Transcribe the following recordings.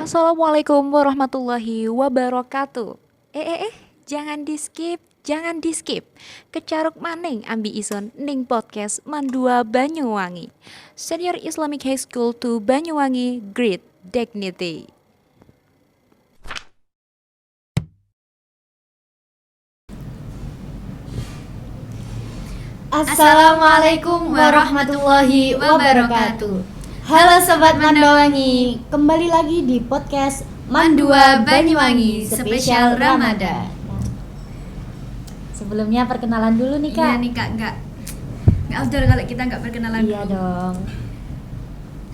Assalamualaikum warahmatullahi wabarakatuh. Jangan di skip. Kecaruk maning ambi ison ning podcast Mandua Banyuwangi. Senior Islamic High School to Banyuwangi, Great Dignity. Assalamualaikum warahmatullahi wabarakatuh. Halo Sobat Mandawangi, kembali lagi di podcast Mandua Banyuwangi spesial Ramadan. Sebelumnya perkenalan dulu nih Kak. Iya nih Kak, nggak afdol kalau kita nggak perkenalan Iya dulu. dong.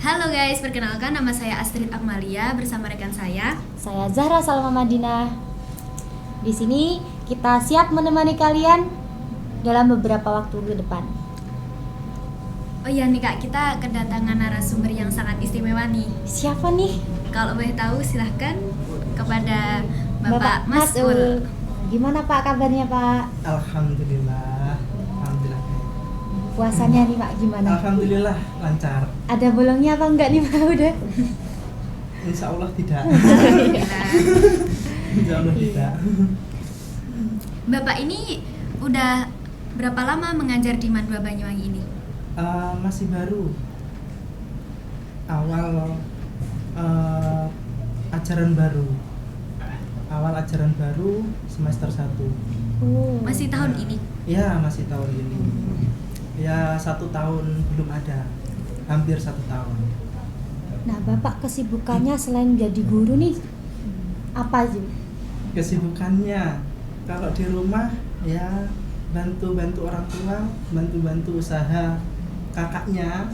Halo guys, perkenalkan nama saya Astrid Akmalia bersama rekan saya. Saya Zahra Salma Madinah. Di sini kita siap menemani kalian dalam beberapa waktu ke depan. Oh iya nih Kak, kita kedatangan narasumber yang sangat istimewa nih. Siapa nih? Kalau boleh tahu silahkan kepada Bapak Mas'ul. Gimana Pak kabarnya Pak? Alhamdulillah. Puasanya nih Pak gimana? Alhamdulillah lancar. Ada bolongnya apa enggak nih Pak udah? Insya Allah tidak. Alhamdulillah. Insya Allah tidak. Bapak ini udah berapa lama mengajar di Mandua Banyuwangi ini? Masih baru. Awal ajaran baru. Awal ajaran baru semester 1. Masih tahun ini? Ya, masih tahun ini. Ya, 1 tahun belum ada. Hampir 1 tahun. Nah, Bapak kesibukannya selain jadi guru nih apa sih? Kesibukannya kalau di rumah ya bantu-bantu orang tua, bantu-bantu usaha kakaknya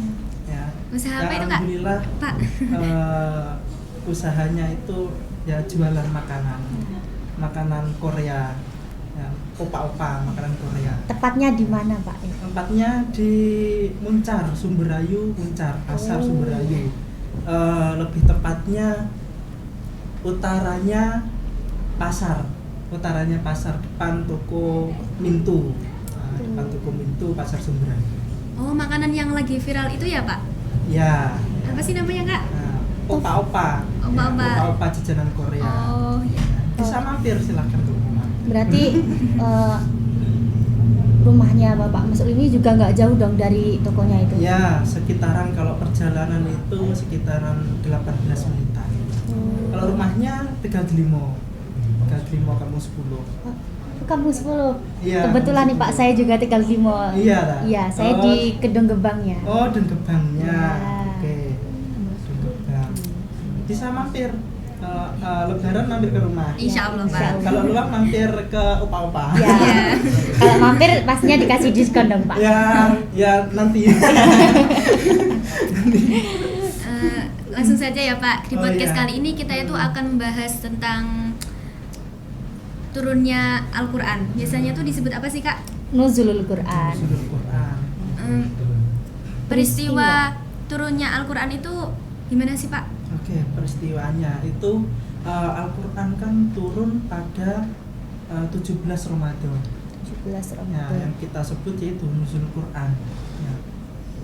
ya. Usaha Ya, apa itu Kak? Alhamdulillah Pak. usahanya itu ya jualan makanan Korea ya, opa-opa makanan Korea. Tepatnya di mana Pak? Tempatnya di Muncar, Sumberayu, Pasar Sumberayu. Lebih tepatnya utaranya pasar, depan toko Mintu. Depan toko Mintu, Pasar Sumberayu. Oh, makanan yang lagi viral itu ya Pak? Ya. Apa sih namanya Kak? Opa-opa. Opa-opa. Ya, opa-opa jajanan Korea. Oh iya. Bisa mampir silahkan ke rumah. Berarti rumahnya Bapak Mas'ul ini juga nggak jauh dong dari tokonya itu? Ya, sekitaran kalau perjalanan itu sekitaran 18 menitan. Kalau rumahnya Tegal Delimo Kampung 10. Kampung 10. Iya, Kebetulan nih Kampung Pak, 10. saya juga Tegal Limo. Iya lah. Iya, saya Oh. di Kedung Gebangnya. Oh, dan Gebangnya. Ya. Oke. Dan Gebang. Bisa mampir Lebaran mampir ke rumah. Insya Allah Insya Pak. Allah. Kalau luang mampir ke opa-opa. Ya. Kalau mampir pastinya dikasih diskon dong Pak. Ya nanti. Langsung saja ya Pak, di Oh, podcast iya. kali ini kita itu akan membahas tentang turunnya Al-Quran. Biasanya tuh disebut apa sih Kak? Nuzulul Quran. Sudut Quran. Peristiwa turunnya Al-Quran itu gimana sih Pak? Oke, peristiwanya itu Al-Quran kan turun pada 17 Ramadan. 17 Ya, Ramadan. yang kita sebut yaitu Nuzul Quran. Ya,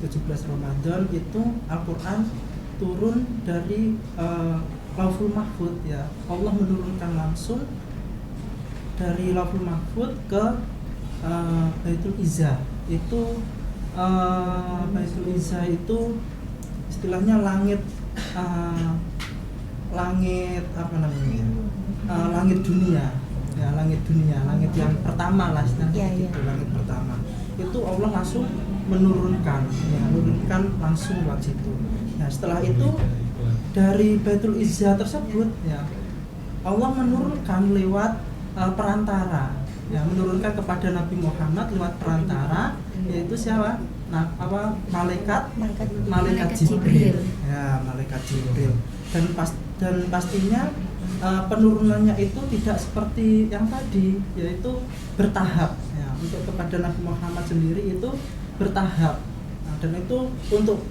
17 Ramadan itu Al-Quran turun dari Lauhul Mahfud ya. Allah menurunkan langsung dari Lauhul Mahfud ke Baitul Izzah. Itu Baitul Izzah itu istilahnya langit apa namanya? Langit dunia. Ya, langit yang pertama lah istilahnya Ya, ya. gitu, langit pertama. Itu Allah langsung menurunkan langsung lewat situ. Nah, setelah itu dari Baitul Izzah tersebut ya Allah menurunkan lewat perantara. Ya, menurunkan kepada Nabi Muhammad lewat perantara yaitu siapa? Nah, malaikat Jibril. Ya, malaikat Jibril. Dan pastinya penurunannya itu tidak seperti yang tadi, yaitu bertahap. Ya, untuk kepada Nabi Muhammad sendiri itu bertahap. Nah, dan itu untuk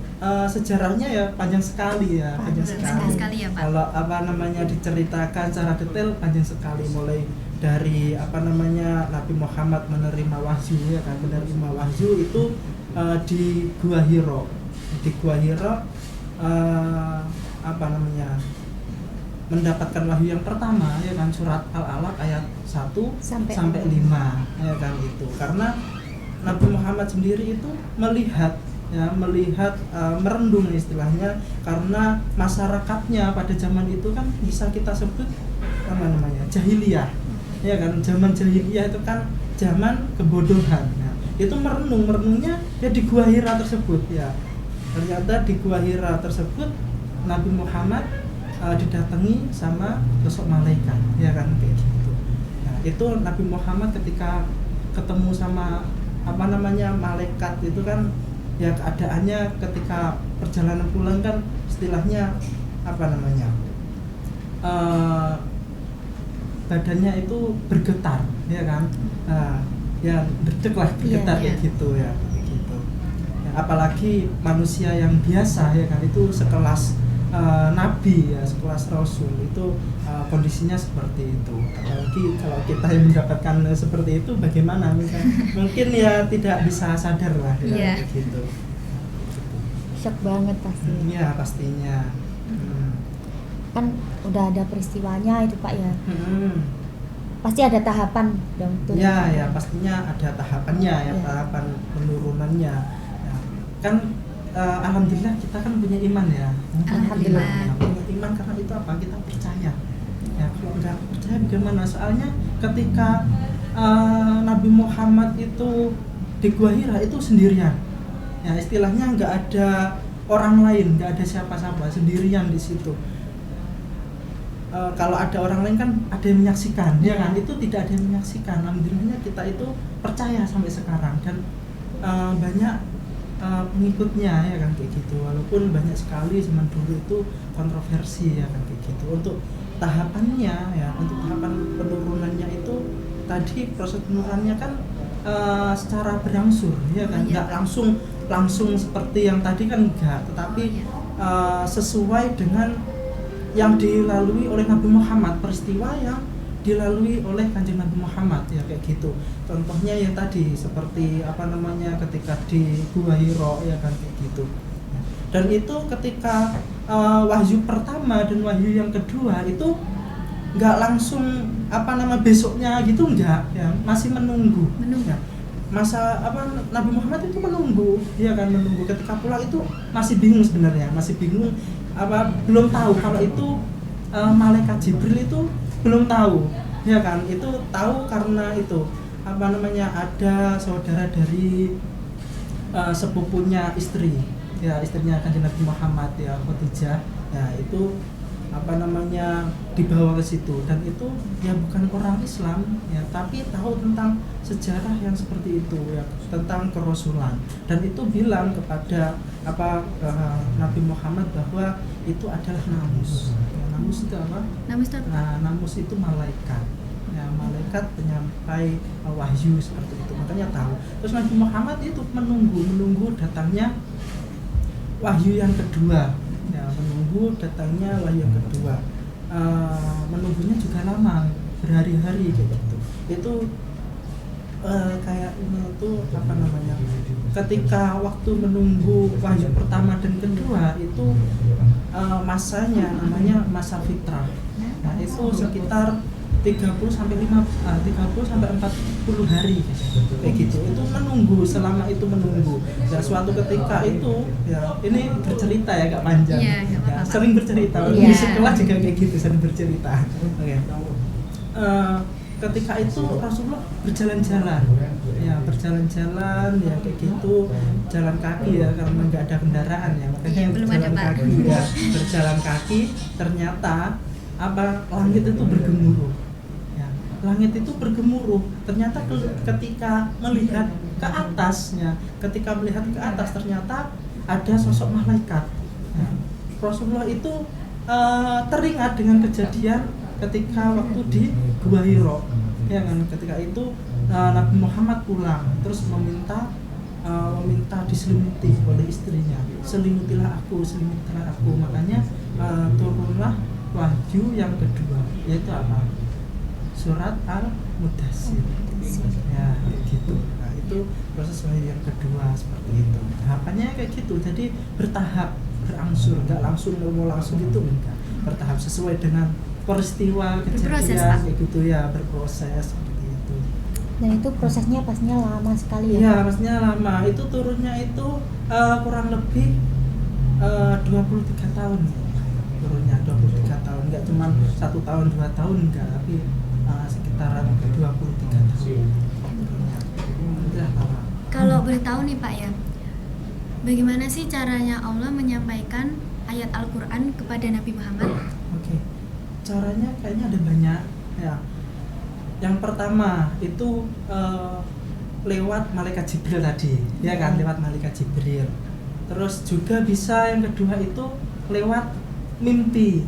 sejarahnya ya panjang sekali ya, panjang sekali ya, Pak. Kalau diceritakan secara detail panjang sekali, mulai dari Nabi Muhammad menerima wahyu ya kan, menerima wahyu itu di Gua Hiro. Di Gua Hiro mendapatkan wahyu yang pertama ya kan, surat Al-Alaq ayat 1 Sampai sampai 5 ya kan itu. Karena Nabi Muhammad sendiri itu melihat merendung istilahnya, karena masyarakatnya pada zaman itu kan bisa kita sebut apa namanya, jahiliyah ya kan. Zaman jahiliyah itu kan zaman kebodohan. Nah, itu merenungnya ya di Gua Hira tersebut ya. Ternyata di Gua Hira tersebut Nabi Muhammad didatangi sama sosok malaikat ya kan, kayak gitu. Nah, itu Nabi Muhammad ketika ketemu sama apa namanya malaikat itu kan ya, keadaannya ketika perjalanan pulang kan istilahnya apa namanya, badannya itu bergetar ya kan, ya berdek lah, bergetar kayak gitu ya, kayak gitu ya. Apalagi manusia yang biasa ya kan, itu sekelas nabi ya, sekelas rasul itu kondisinya seperti itu. Apalagi kalau kita yang mendapatkan seperti itu bagaimana mungkin ya tidak bisa sadar lah ya, kayak gitu. Shock banget pasti. Iya pastinya. Kan udah ada peristiwanya itu Pak ya. Pasti ada tahapan dong tuh. Ya pastinya ada tahapannya ya, tahapan penurunannya ya. Kan alhamdulillah kita kan punya iman ya. Alhamdulillah. Punya iman karena itu apa? Kita percaya. Ya kalau nggak percaya bagaimana? Soalnya ketika Nabi Muhammad itu di Gua Hira itu sendirian. Ya istilahnya nggak ada orang lain, nggak ada siapa-siapa, sendirian di situ. Kalau ada orang lain kan ada yang menyaksikan, ya kan? Itu tidak ada yang menyaksikan. Alhamdulillahnya kita itu percaya sampai sekarang, dan banyak pengikutnya ya kan, kayak gitu. Walaupun banyak sekali zaman dulu itu kontroversi ya kan, kayak gitu. Untuk tahapannya ya, untuk tahapan penurunannya itu tadi proses penurunannya kan secara berangsur ya kan, nggak langsung seperti yang tadi kan, enggak, tetapi sesuai dengan yang dilalui oleh Nabi Muhammad, peristiwa yang dilalui oleh Kanjeng Nabi Muhammad ya, kayak gitu. Contohnya yang tadi seperti apa namanya, ketika di Gua Hira ya kan, kayak gitu. Dan itu ketika wahyu pertama dan wahyu yang kedua itu nggak langsung apa nama besoknya gitu, enggak ya, masih menunggu ya. Masa apa Nabi Muhammad itu menunggu ya kan, menunggu. Ketika pulang itu masih bingung sebenarnya, masih bingung, apa belum tahu kalau itu malaikat Jibril itu belum tahu ya kan. Itu tahu karena itu apa namanya, ada saudara dari sepupunya istri ya, istrinya Kanjeng Nabi Muhammad ya, Khadijah ya, itu apa namanya dibawa ke situ. Dan itu ya bukan orang Islam ya, tapi tahu tentang sejarah yang seperti itu ya, tentang kerasulan. Dan itu bilang kepada apa Nabi Muhammad bahwa itu adalah namus ya. Namus itu apa? Namus itu malaikat ya, malaikat penyampai wahyu seperti itu, makanya tahu. Terus Nabi Muhammad itu menunggu datangnya wahyu yang kedua ya, menunggu datangnya wahyu yang kedua. Menunggunya juga lama, berhari-hari kayak gitu. Itu kayaknya itu apa namanya, ketika waktu menunggu wahyu pertama dan kedua itu masanya namanya masa fitrah. Nah itu sekitar 30 sampai 40 hari kayak gitu. Itu menunggu, selama itu menunggu. Dan suatu ketika itu ya, ini bercerita ya, agak panjang ya, sering bercerita di sekolah juga kayak gitu, sering bercerita. Okay. Ketika itu Rasulullah berjalan-jalan ya, ya kayak gitu, jalan kaki ya, karena nggak ada kendaraan ya, makanya berjalan kaki ya, berjalan kaki. Ternyata apa, langit itu bergemuruh ya, langit itu bergemuruh. Ternyata ketika melihat ke atasnya, ketika melihat ke atas ternyata ada sosok malaikat ya. Rasulullah itu teringat dengan kejadian ketika waktu di Gua Hira ya kan. Ketika itu Nabi Muhammad pulang terus meminta diselimuti oleh istrinya, selimutilah aku. Makanya turunlah wahyu yang kedua, yaitu apa? Surat Al-Mudaththir ya, gitu. Nah itu proses wahyu yang kedua seperti itu. Tahapannya kayak gitu, jadi bertahap, berangsur, nggak langsung gitu, enggak. bertahap sesuai dengan peristiwa Berproses, kejadian Pak. kayak gitu ya, berproses seperti itu. Dan itu prosesnya pastinya lama sekali ya. Iya, maksudnya lama. Itu turunnya itu kurang lebih 23 tahun. Turunnya 23 tahun. Enggak cuma 1 tahun, 2 tahun enggak, tapi sekitaran 23 tahun. Turunnya. Udah lama. Kalau boleh tahu nih Pak ya, bagaimana sih caranya Allah menyampaikan ayat Al-Quran kepada Nabi Muhammad? Oke. Caranya kayaknya ada banyak ya. Yang pertama itu lewat malaikat Jibril tadi, ya kan, lewat malaikat Jibril. Terus juga bisa yang kedua itu lewat mimpi.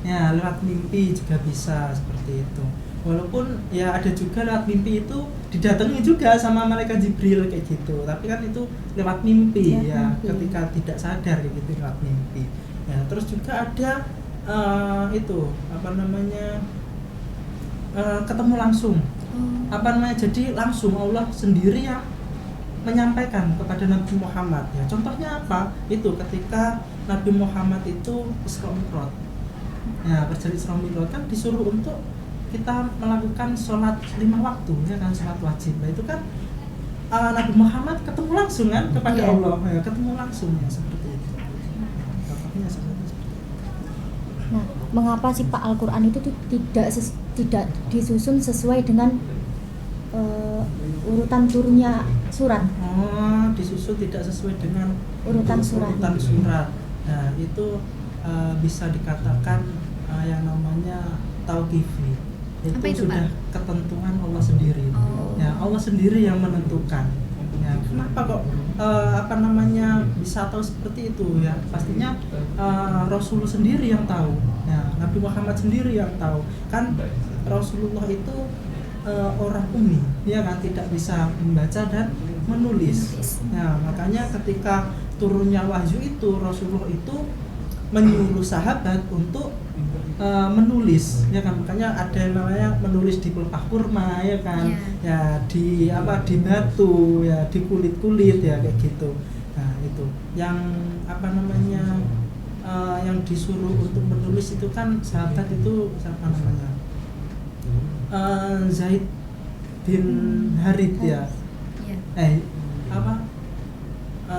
Ya, lewat mimpi juga bisa seperti itu. Walaupun ya ada juga lewat mimpi itu didatangi juga sama malaikat Jibril kayak gitu. Tapi kan itu lewat mimpi Lewat ya, mimpi. ketika tidak sadar kayak gitu lewat mimpi. Ya, terus juga ada itu apa namanya? Ketemu langsung. Apa namanya? Jadi langsung Allah sendiri yang menyampaikan kepada Nabi Muhammad ya. Contohnya apa? Itu ketika Nabi Muhammad itu Isra Mi'raj. Ya, berjalan Isra Mi'raj kan disuruh untuk kita melakukan sholat 5 waktu ya kan, sholat wajib. Nah, itu kan Nabi Muhammad ketemu langsung kan kepada Iya. Allah ya, ketemu langsung ya seperti itu. Contohnya seperti itu. Nah, mengapa sih Pak Al-Quran itu tidak disusun sesuai dengan urutan turunnya surat? Oh, disusun tidak sesuai dengan Urutan surat. Urutan surat. Nah, itu bisa dikatakan yang namanya tauqifi. Itu, Apa itu, sudah Pak? ketentuan Allah sendiri. Oh. Ya, Allah sendiri yang menentukan. Ya, kenapa kok apa namanya bisa tahu seperti itu ya? Pastinya Rasul sendiri yang tahu. Ya, Nabi Muhammad sendiri yang tahu. Kan Rasulullah itu orang ummi, ya kan, tidak bisa membaca dan menulis. Nah, makanya ketika turunnya wahyu itu Rasulullah itu menyuruh sahabat untuk menulis, ya kan, makanya ada yang namanya menulis di pelepah kurma, ya kan, ya di di batu, ya di kulit ya kayak gitu. Nah, itu yang apa namanya yang disuruh untuk menulis itu kan sahabat itu siapa namanya? Zaid bin Harith ya. Iya.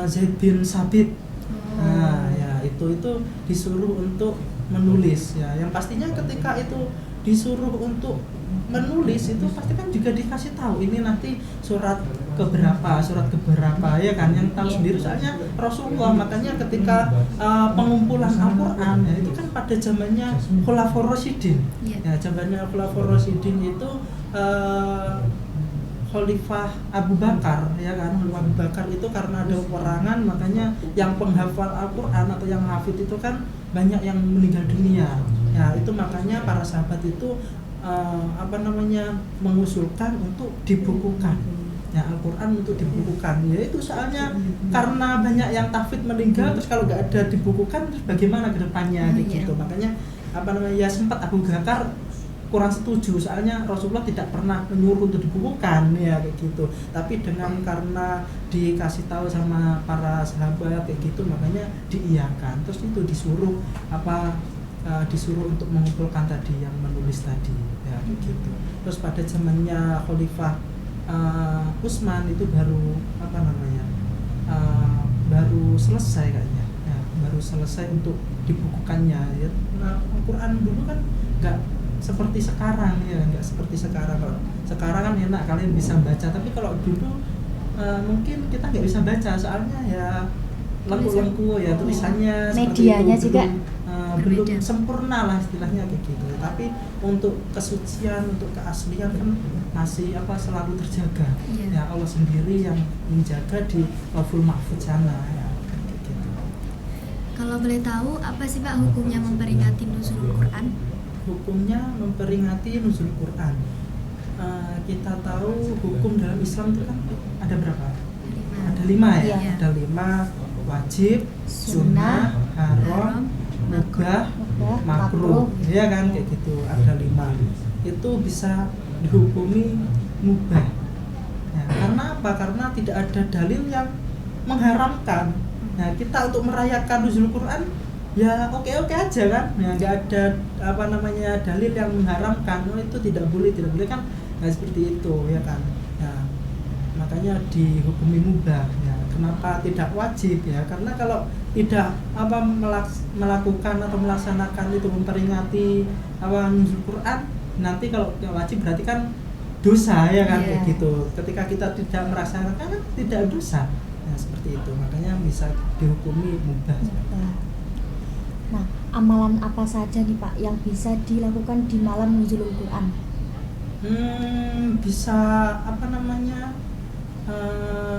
Zaid bin Sabit. Oh. Nah, ya itu disuruh untuk menulis ya. Yang pastinya ketika itu disuruh untuk menulis itu pasti kan juga dikasih tahu ini nanti surat keberapa ya kan, yang tahu sendiri soalnya Rasulullah. Makanya ketika pengumpulan Al-Quran ya, itu kan pada zamannya Khulafaur Rasyidin. Ya, zamannya Khulafaur Rasyidin itu Khalifah Abu Bakar, ya kan, Abu Bakar itu karena ada peperangan, makanya yang penghafal Al-Quran atau yang hafid itu kan banyak yang meninggal dunia. Ya, itu makanya para sahabat itu mengusulkan untuk dibukukan. Ya, Al-Quran untuk dibukukan. Ya itu soalnya karena banyak yang tahfidz meninggal, terus kalau nggak ada dibukukan terus bagaimana ke depannya gitu. Makanya ya sempat Abu Bakar kurang setuju, soalnya Rasulullah tidak pernah menyuruh untuk dibukukan ya kayak gitu. Tapi karena dikasih tahu sama para sahabat kayak gitu, makanya diiyakan. Terus itu disuruh disuruh untuk mengumpulkan tadi yang menulis tadi ya kayak gitu. Terus pada zamannya Khalifah Utsman itu baru baru selesai kayaknya ya, baru selesai untuk dibukukannya ya. Nah, Al-Quran dulu kan nggak seperti sekarang ya, nggak seperti sekarang. Kalau sekarang kan enak kalian bisa baca, tapi kalau dulu mungkin kita nggak bisa baca soalnya ya lengku-lengku ya tulisannya, medianya seperti itu, juga belum sempurna lah istilahnya kayak gitu. Tapi untuk kesucian, untuk keaslian kan masih selalu terjaga. Ya, Allah sendiri yang menjaga di Lauhul Mahfuz sana ya kayak gitu. Kalau boleh tahu apa sih Pak hukumnya memperingati nuzul Quran? Hukumnya memperingati nuzul Quran. Kita tahu hukum dalam Islam itu kan ada berapa? Ada 5 ya. Iya. Ada 5: wajib, sunnah, haram, mubah, makruh. Ya kan kayak gitu. Ada 5. Itu bisa dihukumi mubah. Ya, karena apa? Karena tidak ada dalil yang mengharamkan. Nah, kita untuk merayakan nuzul Quran ya oke aja kan, ya nggak ada apa namanya dalil yang mengharamkan, oh itu tidak boleh kan, nggak seperti itu ya kan. Nah, makanya dihukumi mubah ya. Kenapa tidak wajib ya? Karena kalau tidak apa melakukan atau melaksanakan itu, memperingati apa nuzul Quran, nanti kalau wajib berarti kan dosa ya kan, kayak gitu. Ketika kita tidak melaksanakan kan tidak dosa. Nah, seperti itu. Makanya bisa dihukumi mubah. Nah, amalan apa saja nih Pak yang bisa dilakukan di malam nuzulul Quran? Bisa apa namanya,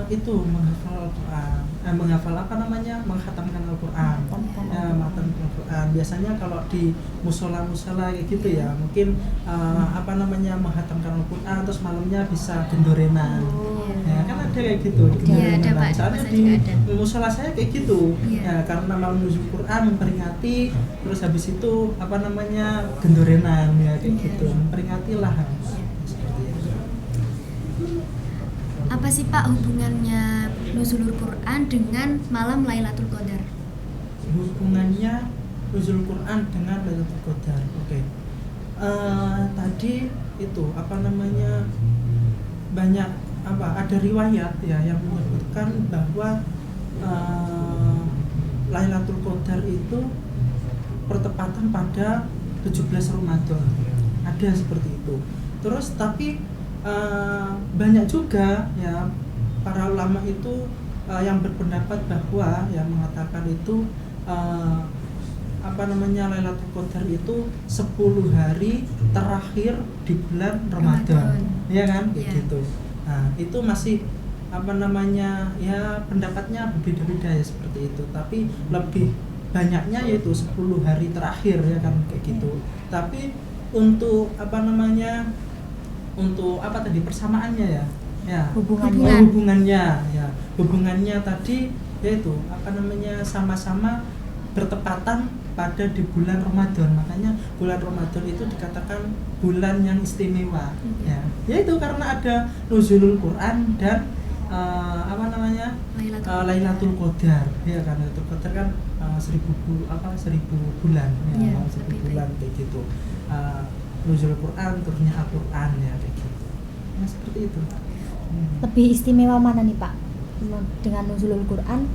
itu menghafal Al-Quran, menghafal apa namanya, menghatamkan Al-Quran, menghatamkan Al-Quran. Biasanya kalau di musola kayak gitu ya, mungkin apa namanya, menghatamkan Al-Quran, terus malamnya bisa gendorenan. Ya kan ada kayak gitu, Iya, ada Pak. soalnya Masa di juga ada. musola saya kayak gitu. Iya. Ya, karena malam nuzul Quran memperingati, terus habis itu apa namanya, gendorenan ya kayak gitu, memperingatilah. Seperti itu. Apa sih Pak hubungannya nuzulul Quran dengan malam Lailatul Qadar? Hubungannya nuzul Quran dengan Lailatul Qadar. Oke. Tadi itu apa namanya, banyak apa, ada riwayat ya yang menyebutkan bahwa Lailatul Qadar itu bertepatan pada 17 Ramadan. Ada seperti itu. Terus tapi banyak juga ya para ulama itu yang berpendapat bahwa yang mengatakan itu apa namanya, Lailatul Qadar itu 10 hari terakhir di bulan Ramadan. Ya kan, kayak gitu. Nah, itu masih apa namanya, ya pendapatnya berbeda-beda ya seperti itu. Tapi lebih banyaknya yaitu 10 hari terakhir ya kan, kayak gitu. Tapi untuk apa namanya, untuk apa tadi persamaannya ya hubungannya tadi yaitu apa namanya, sama-sama bertepatan pada di bulan Ramadan. Makanya bulan Ramadan itu dikatakan bulan yang istimewa ya, yaitu karena ada nuzulul Quran dan apa namanya, Lailatul Qadar ya kan. Lailatul Qadar kan 1000 bulan ya, 1000 bulan kayak gitu. Nuzul Quran, turunnya Al-Quran ya kayak gitu. Nah, seperti itu. Lebih istimewa mana nih Pak dengan nuzulul Quran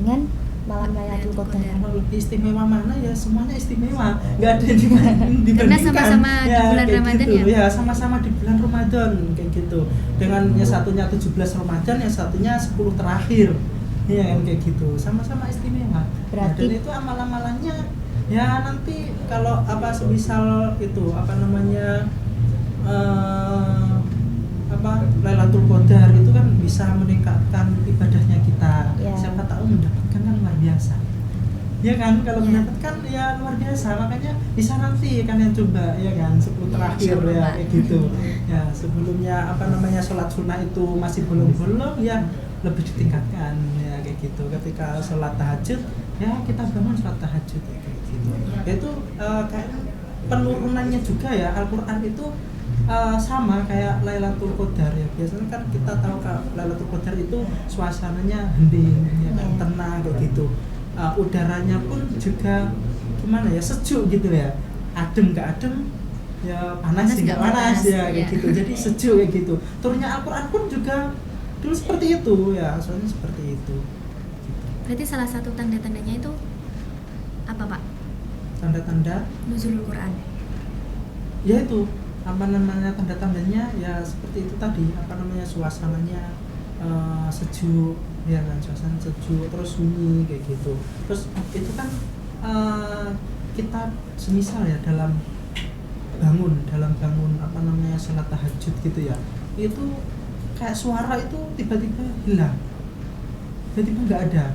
dengan malam Lailatul Qadar? Kalau lebih istimewa mana ya, semuanya istimewa, nggak ada yang dibandingkan. Karena sama-sama di bulan kayak Ramadan gitu. ya? Ya sama-sama di bulan Ramadan kayak gitu. Dengan yang satunya 17 Ramadan, yang satunya 10 terakhir. Ya kan, kayak gitu. Sama-sama istimewa. Berarti dan itu amal-amalannya ya nanti kalau apa semisal itu apa namanya, apa Lailatul Qadar itu kan bisa meningkatkan ibadahnya kita. Siapa tahu mendapatkan kan luar biasa. Ya kan, kalau mendapatkan ya luar biasa. Makanya bisa nanti kan yang coba ya kan 10 terakhir ya kayak gitu. Ya, sebelumnya apa namanya, sholat sunnah itu masih belum ya lebih ditingkatkan ya kayak gitu. Ketika sholat tahajud ya kita bangun sholat tahajud ya, kayak gitu. Itu kayak penurunannya juga ya, Al-Quran itu sama kayak Lailatul Qadar ya. Biasanya kan kita tahu kalau Lailatul Qadar itu suasananya hening ya kan, tenang kayak gitu. Udaranya pun juga gimana ya, sejuk gitu ya, adem nggak adem ya, panas nggak panas ya kayak gitu. Jadi sejuk kayak gitu. Turunnya Al-Quran pun juga dulu seperti itu ya, soalnya seperti itu. Berarti salah satu tanda-tandanya itu apa Pak? Tanda-tanda Nuzulul Quran. Ya itu apa namanya, tanda-tandanya ya seperti itu tadi, apa namanya, suasananya sejuk ya kan, suasana sejuk, terus sunyi kayak gitu. Terus itu kan kita semisal ya dalam bangun apa namanya, sholat tahajud gitu ya, itu kayak suara itu tiba-tiba hilang, tiba-tiba nggak ada.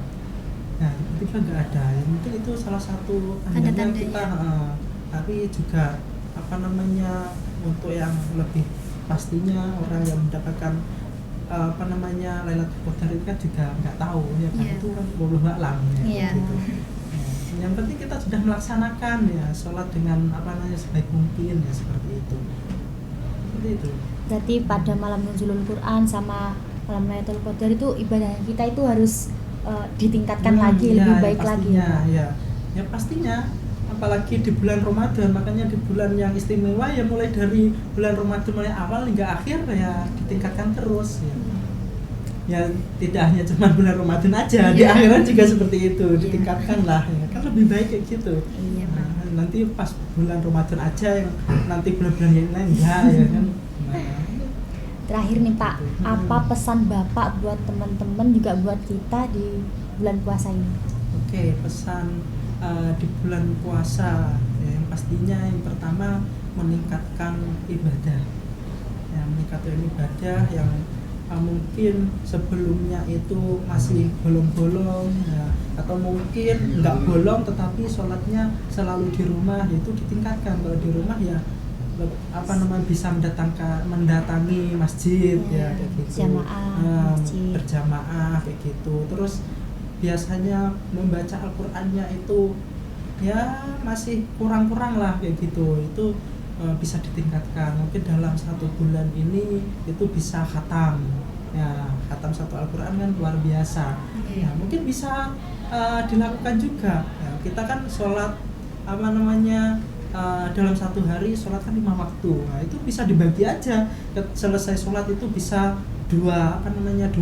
Nah, tiba-tiba nggak ada. Yang mungkin itu salah satu tandanya kita. Tapi juga apa namanya, untuk yang lebih pastinya orang yang mendapatkan apa namanya Lailatul Qadar itu kan juga nggak tahu ya kan, itu kan wallahu a'lam ya gitu. Yang penting kita sudah melaksanakan ya sholat dengan apa namanya sebaik mungkin ya, seperti itu. Seperti itu. Berarti pada malam nuzulul Quran sama malam Lailatul Qadar itu ibadah kita itu harus ditingkatkan lagi, lebih baik lagi ya. ya pastinya apalagi di bulan Ramadan, makanya di bulan yang istimewa ya mulai dari bulan Ramadan mulai awal hingga akhir ya ditingkatkan terus ya. Ya tidak hanya cuma bulan Ramadan aja, di akhirat juga seperti itu, ditingkatkan lah ya. Kan lebih baik kayak gitu. Iya, Pak. Nah, nanti pas bulan Ramadan aja, yang nanti bulan-bulan yang lain enggak ya kan. Nah, Terakhir nih Pak, apa pesan Bapak buat teman-teman juga buat kita di bulan puasa ini? Oke, pesan di bulan puasa ya, yang pastinya yang pertama meningkatkan ibadah ya, meningkatkan ibadah yang mungkin sebelumnya itu masih bolong-bolong ya, atau mungkin nggak bolong tetapi sholatnya selalu di rumah, itu ditingkatkan. Kalau di rumah ya bisa mendatangi masjid ya kayak gitu, Jamaah, masjid. berjamaah kayak gitu. Terus biasanya membaca Al-Qur'annya itu ya masih kurang-kurang lah kayak gitu, itu bisa ditingkatkan. Mungkin dalam 1 bulan ini itu bisa khatam ya, khatam 1 Al-Qur'an kan luar biasa ya, mungkin bisa dilakukan juga ya. Kita kan sholat dalam 1 hari sholat kan 5 waktu, nah itu bisa dibagi aja, selesai sholat itu bisa 2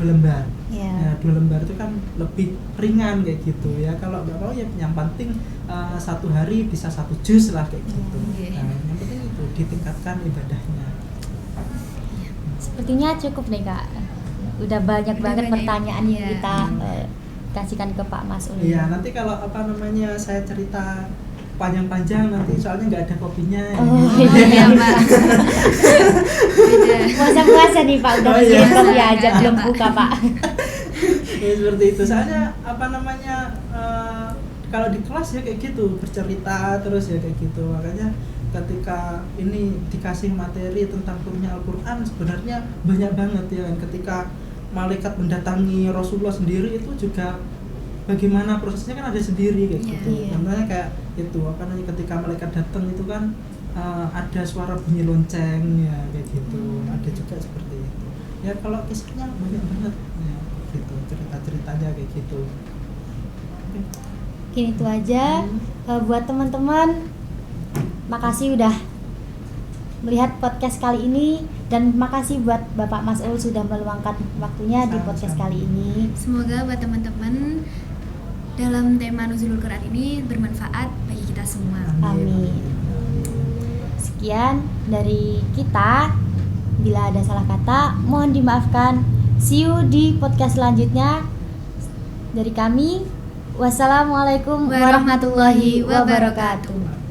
lembar ya, 2 lembar itu kan lebih ringan kayak gitu ya. Kalau nggak mau ya yang penting 1 hari bisa 1 juz lah kayak gitu. Nah, yang penting itu ditingkatkan ibadahnya. Sepertinya cukup nih Kak. Udah banyak banget banyak, pertanyaan yang iya. kita kasihkan ke Pak Mas'ul. Iya, nanti kalau saya cerita panjang-panjang nanti soalnya nggak ada kopinya. Oh, Iya, Pak. Beda. Puasa-puasa nih Pak, udah Oh, bikin iya. kopi aja Ada, belum Pak. buka Pak. Ya seperti itu. Soalnya kalau di kelas ya kayak gitu, bercerita terus ya kayak gitu. Makanya ketika ini dikasih materi tentang turunnya Al-Qur'an sebenarnya banyak banget ya. Ketika malaikat mendatangi Rasulullah sendiri itu juga bagaimana prosesnya kan ada sendiri kayak Iya. gitu. Contohnya kayak itu ketika malaikat datang itu kan ada suara bunyi lonceng ya kayak gitu. Ada juga seperti itu. Ya kalau kisahnya banyak banget ya gitu, cerita-ceritanya kayak gitu. Oke. Mungkin itu aja. Buat teman-teman, makasih udah melihat podcast kali ini, dan makasih buat Bapak Mas'ul sudah meluangkan waktunya di podcast Sama-sama. kali ini. Semoga buat teman-teman dalam tema Nuzulul Quran ini bermanfaat bagi kita semua. Amin. Sekian dari kita. Bila ada salah kata, mohon dimaafkan. See you di podcast selanjutnya. Dari kami, wassalamualaikum warahmatullahi wabarakatuh.